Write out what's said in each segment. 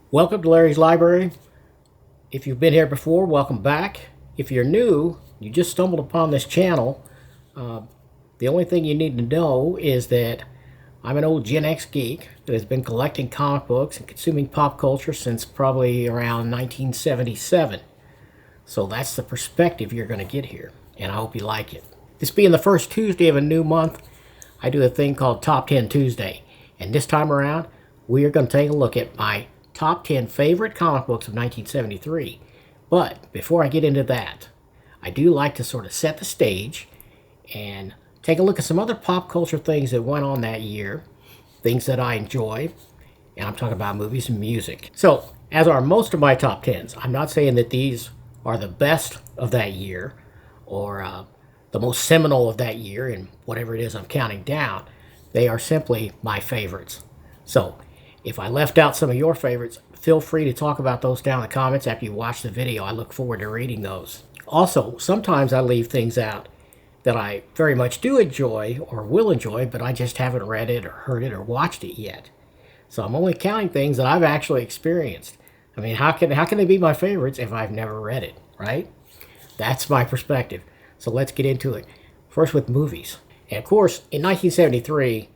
Welcome to Larry's Library. If you've been here before, welcome back. If you're new, you just stumbled upon this channel, the only thing you need to know is that I'm an old Gen X geek that has been collecting comic books and consuming pop culture since probably around 1977. So that's the perspective you're going to get here, and I hope you like it. This being the first Tuesday of a new month, I do a thing called Top 10 Tuesday. And this time around, we are going to take a look at my top 10 favorite comic books of 1973. But before I get into that, I do like to sort of set the stage and take a look at some other pop culture things that went on that year, things that I enjoy, and I'm talking about movies and music. So, as are most of my top 10s, I'm not saying that these are the best of that year or the most seminal of that year and whatever it is I'm counting down. They are simply my favorites. So, if I left out some of your favorites, feel free to talk about those down in the comments after you watch the video. I look forward to reading those. Also, sometimes I leave things out that I very much do enjoy or will enjoy, but I just haven't read it or heard it or watched it yet. So I'm only counting things that I've actually experienced. I mean, how can they be my favorites if I've never read it, right? That's my perspective. So let's get into it. First with movies. And of course, in 1973,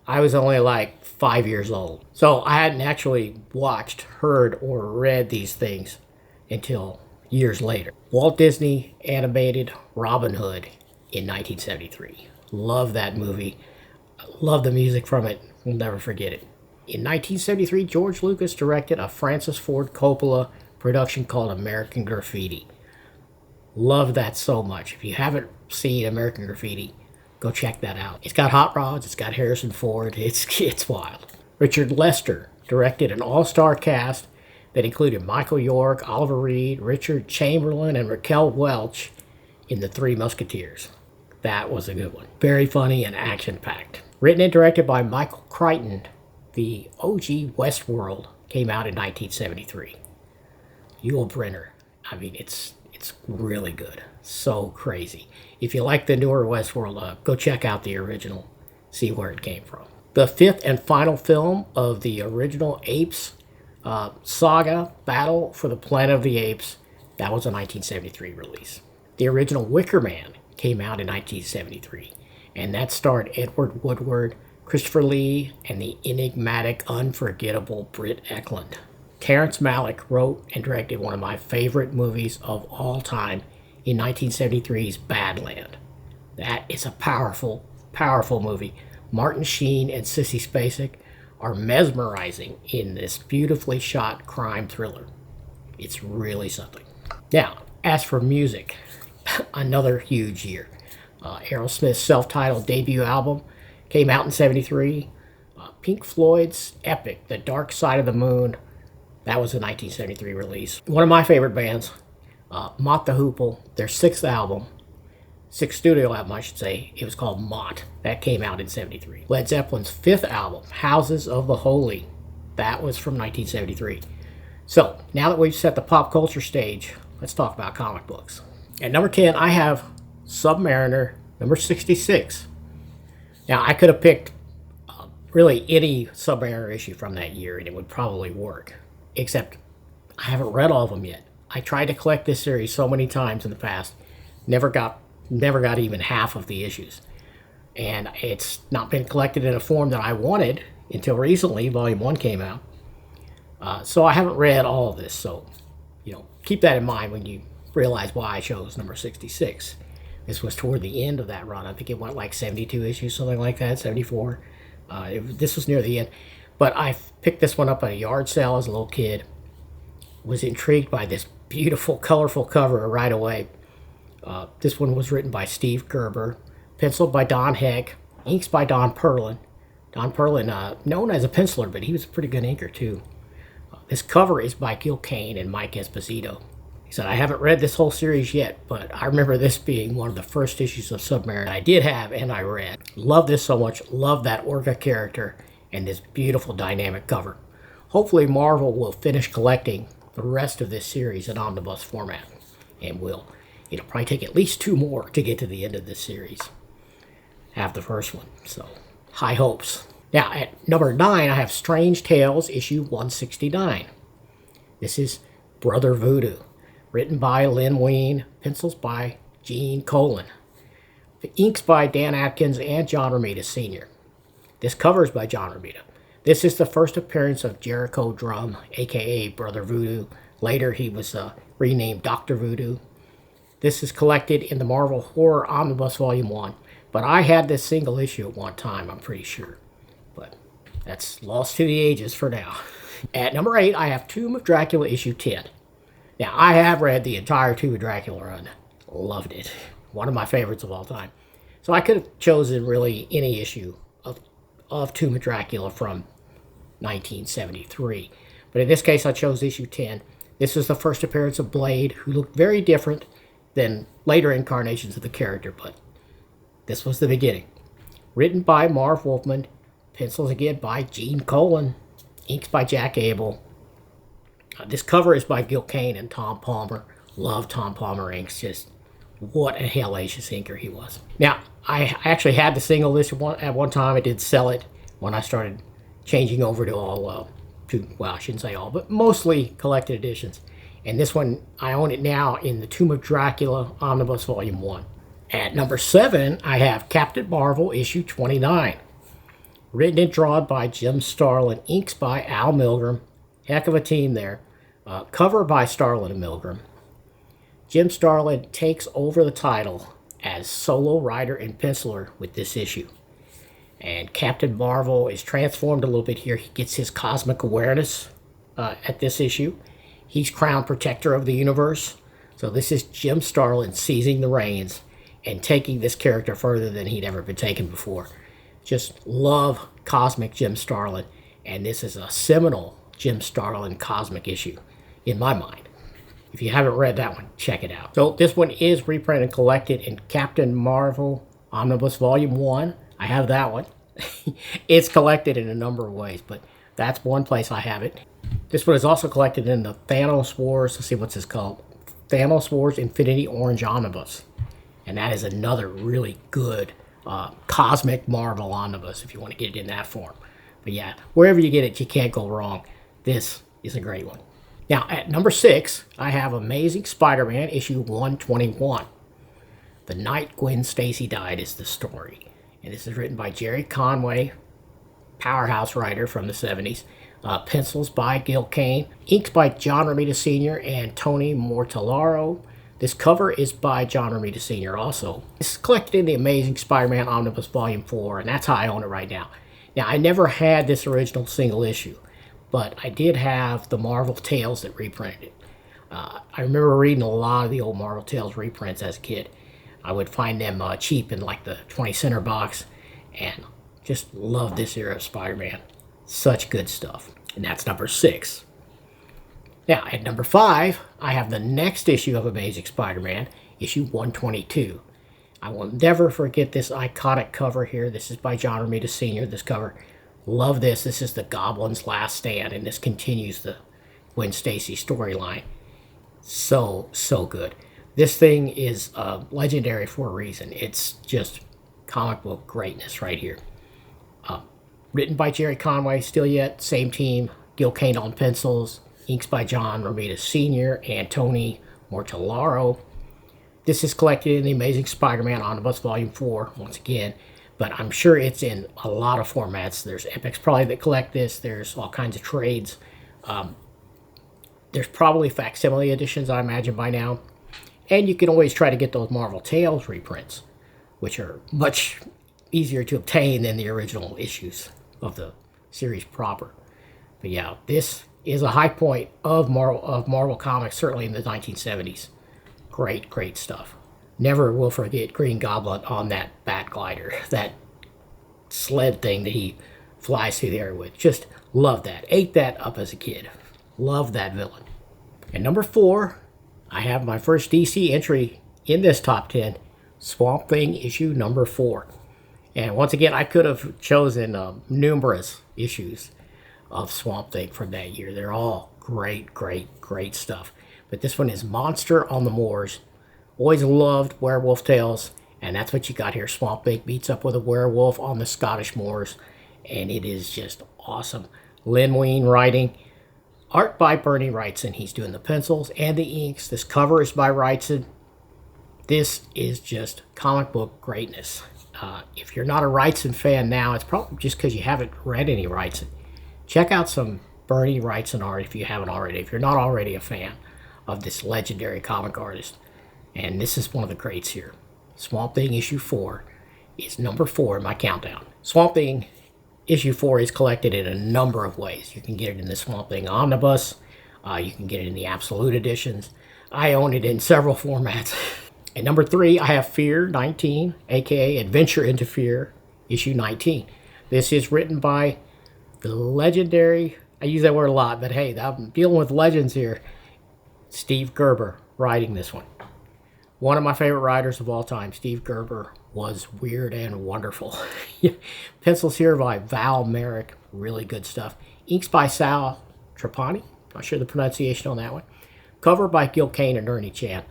I was only like 5 years old. So I hadn't actually watched, heard, or read these things until years later. Walt Disney animated Robin Hood in 1973. Love that movie. Love the music from it. We'll never forget it. In 1973, George Lucas directed a Francis Ford Coppola production called American Graffiti. Love that so much. If you haven't seen American Graffiti, go check that out. It's got hot rods. It's got Harrison Ford. It's wild. Richard Lester directed an all-star cast that included Michael York, Oliver Reed, Richard Chamberlain, and Raquel Welch in The Three Musketeers. That was a good one. Very funny and action-packed. Written and directed by Michael Crichton, the OG Westworld came out in 1973. Yul Brynner. I mean, it's really good. So crazy. If you like the newer Westworld, go check out the original. See where it came from. The fifth and final film of the original Apes saga, Battle for the Planet of the Apes. That was a 1973 release. The original Wicker Man came out in 1973. And that starred Edward Woodward, Christopher Lee, and the enigmatic, unforgettable Britt Eklund. Terrence Malick wrote and directed one of my favorite movies of all time in 1973's Badland. That is a powerful, powerful movie. Martin Sheen and Sissy Spacek are mesmerizing in this beautifully shot crime thriller. It's really something. Now, as for music, another huge year. Aerosmith's self-titled debut album came out in 73. Pink Floyd's epic, The Dark Side of the Moon, that was a 1973 release. One of my favorite bands, Mott the Hoople, their sixth studio album, I should say. It was called Mott. That came out in 73. Led Zeppelin's fifth album, Houses of the Holy. That was from 1973. So, now that we've set the pop culture stage, let's talk about comic books. At number 10, I have Submariner, number 66. Now, I could have picked really any Submariner issue from that year, and it would probably work. Except, I haven't read all of them yet. I tried to collect this series so many times in the past, never got even half of the issues. And it's not been collected in a form that I wanted until recently. Volume 1 came out. So I haven't read all of this. So, keep that in mind when you realize why I chose number 66. This was toward the end of that run. I think it went like 72 issues, something like that, 74. This was near the end. But I picked this one up at a yard sale as a little kid. Was intrigued by this beautiful, colorful cover right away. This one was written by Steve Gerber, penciled by Don Heck, inks by Don Perlin. Don Perlin, known as a penciler, but he was a pretty good inker too. This cover is by Gil Kane and Mike Esposito. He said, I haven't read this whole series yet, but I remember this being one of the first issues of Submariner I did have and I read. Love this so much. Love that Orca character and this beautiful dynamic cover. Hopefully Marvel will finish collecting the rest of this series in omnibus format. And it'll probably take at least 2 more to get to the end of this series. Have the first one. So, high hopes. Now, at number 9, I have Strange Tales, issue 169. This is Brother Voodoo, written by Lynn Wein, pencils by Gene Colan. The inks by Dan Atkins and John Romita Sr. This cover is by John Romita. This is the first appearance of Jericho Drum, aka Brother Voodoo. Later he was renamed Dr. Voodoo. This is collected in the Marvel Horror Omnibus Volume 1. But I had this single issue at one time, I'm pretty sure. But that's lost to the ages for now. At number 8, I have Tomb of Dracula issue 10. Now, I have read the entire Tomb of Dracula run. Loved it. One of my favorites of all time. So I could have chosen really any issue of Tomb of Dracula from 1973. But in this case, I chose issue 10. This was the first appearance of Blade, who looked very different than later incarnations of the character, but this was the beginning. Written by Marv Wolfman, pencils again by Gene Colan, inks by Jack Abel. This cover is by Gil Kane and Tom Palmer. Love Tom Palmer inks. Just what a hellacious inker he was. Now, I actually had the single list at one time. I did sell it when I started changing over to all, well, I shouldn't say all, but mostly collected editions. And this one, I own it now in the Tomb of Dracula Omnibus Volume 1. At number 7, I have Captain Marvel issue 29. Written and drawn by Jim Starlin, inks by Al Milgrom. Heck of a team there. Cover by Starlin and Milgrom. Jim Starlin takes over the title as solo writer and penciler with this issue. And Captain Marvel is transformed a little bit here. He gets his cosmic awareness at this issue. He's crowned protector of the universe. So this is Jim Starlin seizing the reins and taking this character further than he'd ever been taken before. Just love cosmic Jim Starlin. And this is a seminal Jim Starlin cosmic issue in my mind. If you haven't read that one, check it out. So this one is reprinted and collected in Captain Marvel Omnibus Volume 1. I have that one. It's collected in a number of ways, but that's one place I have it. This one is also collected in the Thanos Wars, let's see what's this called. Thanos Wars Infinity Orange Omnibus. And that is another really good cosmic Marvel omnibus if you want to get it in that form. But yeah, wherever you get it, you can't go wrong. This is a great one. Now, at number 6, I have Amazing Spider-Man issue 121. The Night Gwen Stacy Died is the story. And this is written by Jerry Conway, powerhouse writer from the 70s. Pencils by Gil Kane. Inks by John Romita Sr. and Tony Mortellaro. This cover is by John Romita Sr. also. This is collected in the Amazing Spider-Man Omnibus Volume 4, and that's how I own it right now. Now, I never had this original single issue, but I did have the Marvel Tales that reprinted it. I remember reading a lot of the old Marvel Tales reprints as a kid. I would find them cheap in like the 20-center box, and just love this era of Spider-Man. Such good stuff. And that's number 6. Now, at number 5, I have the next issue of Amazing Spider-Man, issue 122. I will never forget this iconic cover here. This is by John Romita Sr., this cover. Love this. This is the Goblin's Last Stand, and this continues the Gwen Stacy storyline. So good. This thing is legendary for a reason. It's just comic book greatness right here. Written by Jerry Conway, still yet, same team. Gil Kane on pencils. Inks by John Romita Sr. and Tony Mortellaro. This is collected in the Amazing Spider-Man Omnibus Volume 4, once again. But I'm sure it's in a lot of formats. There's Epics probably that collect this. There's all kinds of trades. There's probably facsimile editions, I imagine, by now. And you can always try to get those Marvel Tales reprints, which are much easier to obtain than the original issues of the series proper. But yeah, this is a high point of Marvel Comics, certainly in the 1970s. Great stuff. Never will forget Green Goblin on that bat glider, that sled thing that he flies through the air with. Just love that. Ate that up as a kid. Love that villain. And number 4, I have my first DC entry in this top 10, Swamp Thing issue number 4. And once again, I could have chosen numerous issues of Swamp Thing from that year. They're all great stuff. But this one is Monster on the Moors. Always loved werewolf tales, and that's what you got here. Swamp Thing meets up with a werewolf on the Scottish moors, and it is just awesome. Lynn Wein writing, Art by Bernie Wrightson. He's doing the pencils and the inks. This cover is by Wrightson. This is just comic book greatness. If you're not a Wrightson fan now, it's probably just because you haven't read any Wrightson. Check out some Bernie Wrightson art if you haven't already, if you're not already a fan of this legendary comic artist. And this is one of the greats here. Swamp Thing issue 4 is number 4 in my countdown. Swamp Thing issue 4 is collected in a number of ways. You can get it in the Swamp Thing Omnibus. You can get it in the Absolute editions. I own it in several formats. At number 3, I have Fear 19, aka Adventure into Fear, issue 19. This is written by the legendary, I use that word a lot, but hey, I'm dealing with legends here. Steve Gerber writing this one. One of my favorite writers of all time, Steve Gerber, was weird and wonderful. Pencils here by Val Merrick, really good stuff. Inks by Sal Trapani, not sure the pronunciation on that one. Cover by Gil Kane and Ernie Chan.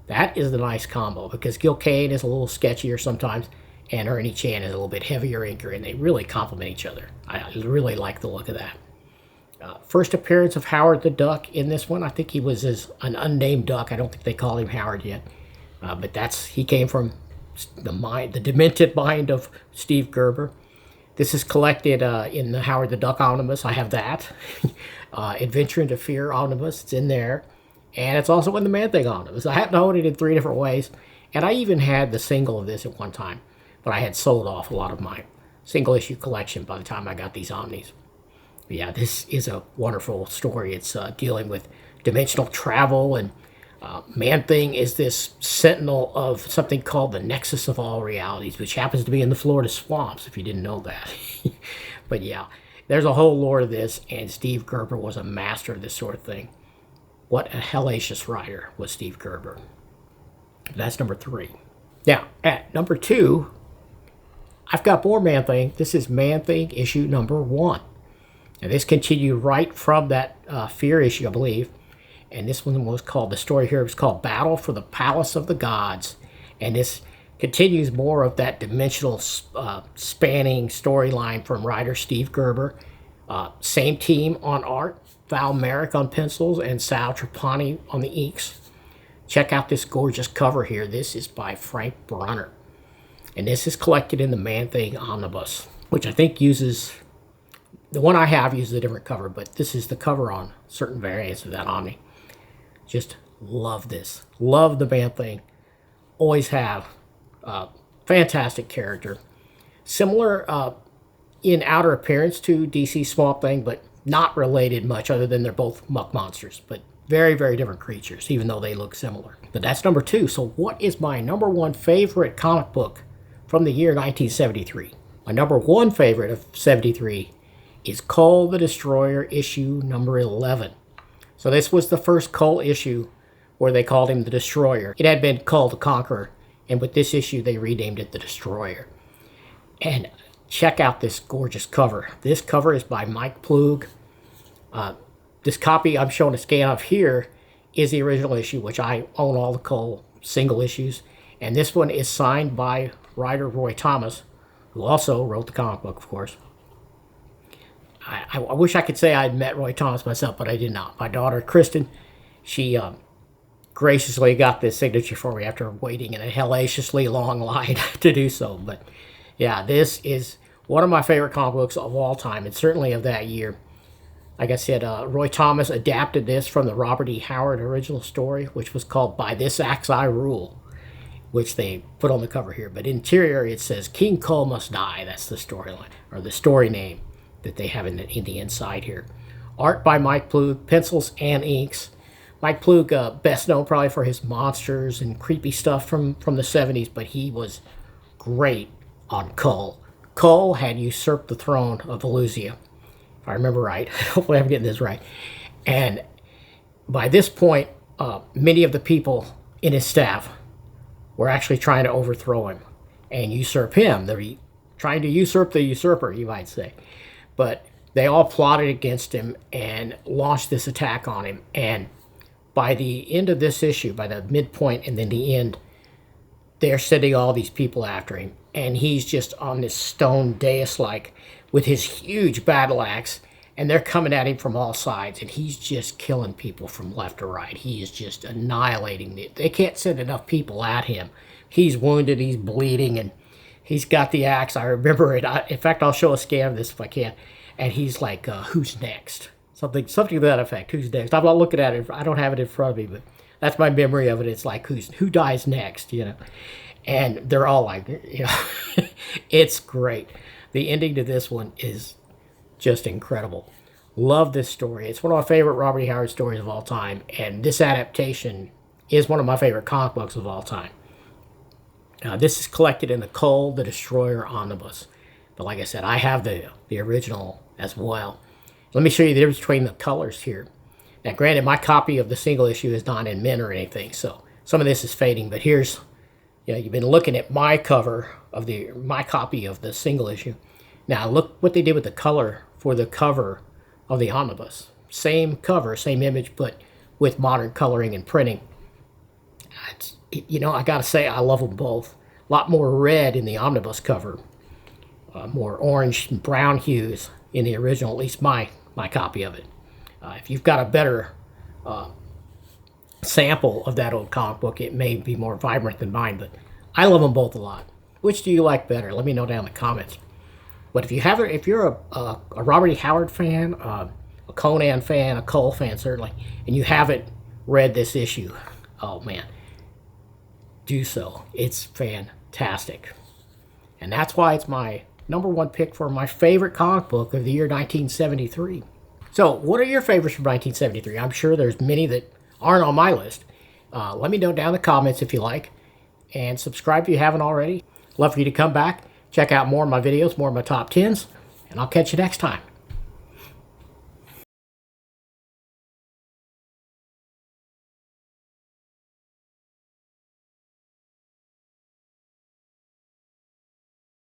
That is the nice combo because Gil Kane is a little sketchier sometimes and Ernie Chan is a little bit heavier inker, and they really complement each other. I really like the look of that. First appearance of Howard the Duck in this one. I think he was an unnamed duck. I don't think they call him Howard yet. But he came from the demented mind of Steve Gerber. This is collected in the Howard the Duck Omnibus. I have that. Adventure into Fear Omnibus. It's in there. And it's also in the Man-Thing Omnibus. I happen to own it in 3 different ways. And I even had the single of this at one time. But I had sold off a lot of my single issue collection by the time I got these Omnis. But yeah, this is a wonderful story. It's dealing with dimensional travel, and Man-Thing is this sentinel of something called the Nexus of All Realities, which happens to be in the Florida swamps, if you didn't know that. But yeah, there's a whole lore to this, and Steve Gerber was a master of this sort of thing. What a hellacious writer was Steve Gerber. That's number 3. Now, at number 2, I've got more Man-Thing. This is Man-Thing issue number 1. And this continued right from that Fear issue, I believe. And this one was called, the story here was called Battle for the Palace of the Gods. And this continues more of that dimensional spanning storyline from writer Steve Gerber. Same team on art, Val Merrick on pencils and Sal Trapani on the inks. Check out this gorgeous cover here. This is by Frank Brunner. And this is collected in the Man-Thing Omnibus, which I think uses, the one I have uses a different cover, but this is the cover on certain variants of that Omni. Just love this. Love the Man-Thing. Always have. Fantastic character. Similar in outer appearance to DC Swamp Thing, but not related much other than they're both muck monsters. But very, very different creatures, even though they look similar. But that's number 2. So what is my number 1 favorite comic book from the year 1973? My number 1 favorite of 73 is Kull the Destroyer issue number 11. So this was the first Kull issue where they called him the Destroyer. It had been Kull the Conqueror, and with this issue they renamed it the Destroyer. And check out this gorgeous cover. This cover is by Mike Plug. This copy I'm showing a scan of here is the original issue, which I own all the Kull single issues. And this one is signed by writer Roy Thomas, who also wrote the comic book, of course. I wish I could say I'd met Roy Thomas myself, but I did not. My daughter, Kristen, she graciously got this signature for me after waiting in a hellaciously long line to do so. But yeah, this is one of my favorite comic books of all time, and certainly of that year. Like I said, Roy Thomas adapted this from the Robert E. Howard original story, which was called By This Axe I Rule, which they put on the cover here. But interior, it says King Kull Must Die. That's the storyline, or the story name that they have in the inside here. Art by Mike Plug, pencils and inks. Mike Plug, best known probably for his monsters and creepy stuff from the 70s, but he was great on Kull. Kull had usurped the throne of Valusia, if I remember right. Hopefully I'm getting this right. And by this point, many of the people in his staff were actually trying to overthrow him and usurp him. They're trying to usurp the usurper, you might say. But they all plotted against him and launched this attack on him. And by the end of this issue, by the midpoint and then the end, they're sending all these people after him. And he's just on this stone dais, like, with his huge battle axe. and they're coming at him from all sides, and he's just killing people from left to right. He is just annihilating it. They can't send enough people at him. He's wounded, he's bleeding, and he's got the axe. I remember it. In fact, I'll show a scan of this if I can. And he's like, who's next? Something to that effect. Who's next? I'm not looking at it. I don't have it in front of me, but that's my memory of it. It's like, who dies next, you know? And they're all like, you know, it's great. The ending to this one is just incredible. Love this story. It's one of my favorite Robert E. Howard stories of all time. And this adaptation is one of my favorite comic books of all time. This is collected in the Cull the Destroyer omnibus. But like I said, I have the original as well. Let me show you the difference between the colors here. Now, granted, my copy of the single issue is not in mint or anything, so some of this is fading. But here's, you know, you've been looking at my cover of my copy of the single issue. Now, look what they did with the color for the cover of the omnibus. Same cover, same image, but with modern coloring and printing. You know, I gotta say, I love them both. A lot more red in the omnibus cover. More orange and brown hues in the original, at least my copy of it. If you've got a better sample of that old comic book, it may be more vibrant than mine, but I love them both a lot. Which do you like better? Let me know down in the comments. But if you're a Robert E. Howard fan, a Conan fan, a Cull fan certainly, and you haven't read this issue, oh man, do so. It's fantastic. And that's why it's my #1 pick for my favorite comic book of the year 1973. So, what are your favorites from 1973? I'm sure there's many that aren't on my list. Let me know down in the comments if you like. And subscribe if you haven't already. Love for you to come back, check out more of my videos, more of my top 10s, and I'll catch you next time.